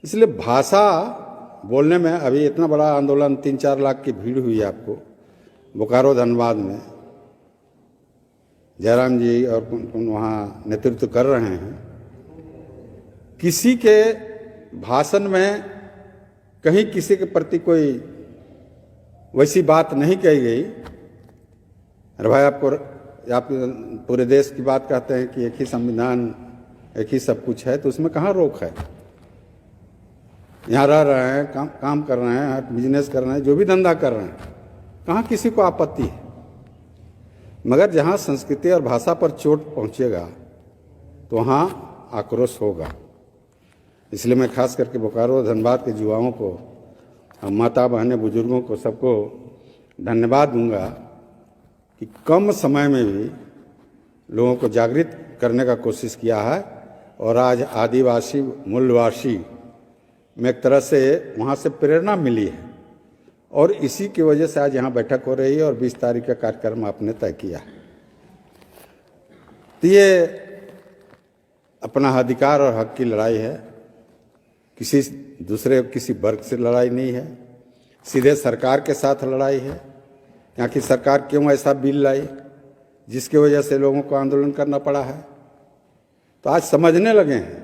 इसलिए भाषा बोलने में अभी इतना बड़ा आंदोलन 3-4 लाख की भीड़ हुई है आपको बोकारो धनबाद में, जयराम जी और वहाँ नेतृत्व कर रहे हैं। किसी के भाषण में कहीं किसी के प्रति कोई वैसी बात नहीं कही गई। अरे भाई, आप पूरे देश की बात कहते हैं कि एक ही संविधान, एक ही सब कुछ है, तो उसमें कहाँ रोक है? यहाँ रह रहे हैं, काम कर रहे हैं, बिजनेस कर रहे हैं, जो भी धंधा कर रहे हैं, कहाँ किसी को आपत्ति है? मगर जहाँ संस्कृति और भाषा पर चोट पहुँचेगा तो वहाँ आक्रोश होगा। इसलिए मैं खास करके बोकारो धनबाद के युवाओं को, माता बहनें, बुजुर्गों को, सबको धन्यवाद दूंगा कि कम समय में भी लोगों को जागृत करने का कोशिश किया है। और आज आदिवासी मूलवासी में एक तरह से वहाँ से प्रेरणा मिली है और इसी की वजह से आज यहाँ बैठक हो रही है और 20 तारीख का कार्यक्रम आपने तय किया है। तो ये अपना अधिकार और हक की लड़ाई है, किसी दूसरे किसी वर्ग से लड़ाई नहीं है, सीधे सरकार के साथ लड़ाई है। यहाँ की सरकार क्यों ऐसा बिल लाई जिसकी वजह से लोगों को आंदोलन करना पड़ा है? तो आज समझने लगे हैं,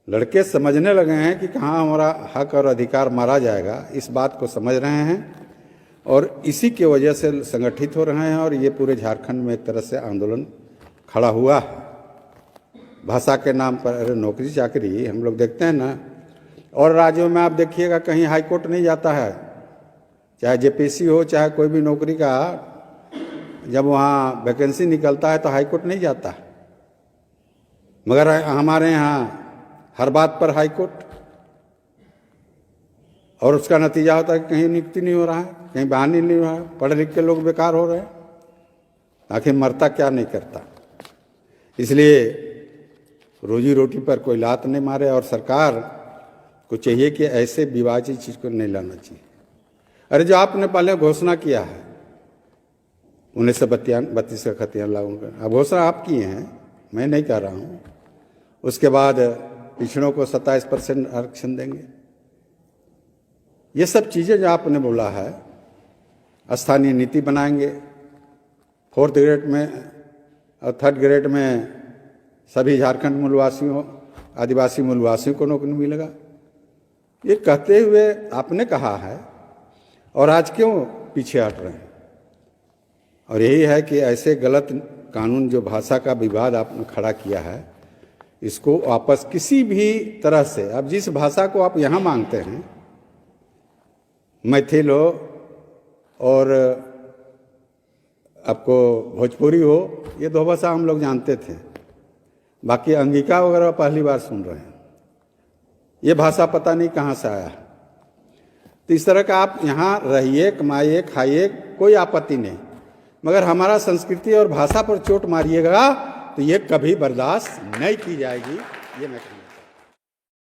लड़के समझने लगे हैं कि कहाँ हमारा हक और अधिकार मारा जाएगा, इस बात को समझ रहे हैं और इसी की वजह से संगठित हो रहे हैं। और ये पूरे झारखंड में एक तरह से आंदोलन खड़ा हुआ है भाषा के नाम पर। अरे नौकरी चाकरी हम लोग देखते हैं ना, और राज्यों में आप देखिएगा कहीं हाई कोर्ट नहीं जाता है, चाहे जेपीएससी हो चाहे कोई भी नौकरी का, जब वहाँ वैकेंसी निकलता है तो हाई कोर्ट नहीं जाता। मगर हमारे यहाँ हर बात पर हाई कोर्ट, और उसका नतीजा होता है कि कहीं नियुक्ति नहीं हो रहा है, कहीं बहाली नहीं हो रहा है, पढ़े लिख के लोग बेकार हो रहे हैं। आखिर मरता क्या नहीं करता। इसलिए रोजी रोटी पर कोई लात नहीं मारे और सरकार को चाहिए कि ऐसे विवादित चीज़ को नहीं लाना चाहिए। अरे जो आपने पहले घोषणा किया है 1932 का खतियान लागू कर, अब घोषणा आप किए हैं, मैं नहीं कह रहा हूँ। उसके बाद पिछड़ों को 27% आरक्षण देंगे। ये सब चीज़ें जो आपने बोला है, स्थानीय नीति बनाएंगे, 4th ग्रेड में और 3rd ग्रेड में सभी झारखंड मूलवासियों, आदिवासी मूलवासियों को नौकरी मिलेगा। ये कहते हुए आपने कहा है और आज क्यों पीछे हट रहे हैं? और यही है कि ऐसे गलत कानून, जो भाषा का विवाद आपने खड़ा किया है, इसको वापस किसी भी तरह से, अब जिस भाषा को आप यहाँ मांगते हैं, मैथिल हो और आपको भोजपुरी हो, ये 2 भाषा हम लोग जानते थे, बाकी अंगिका वगैरह पहली बार सुन रहे हैं। ये भाषा पता नहीं कहाँ से आया। तो इस तरह का आप यहाँ रहिए, कमाइए, खाइए, कोई आपत्ति नहीं, मगर हमारा संस्कृति और भाषा पर चोट मारिएगा तो ये कभी बर्दाश्त नहीं की जाएगी। ये मैं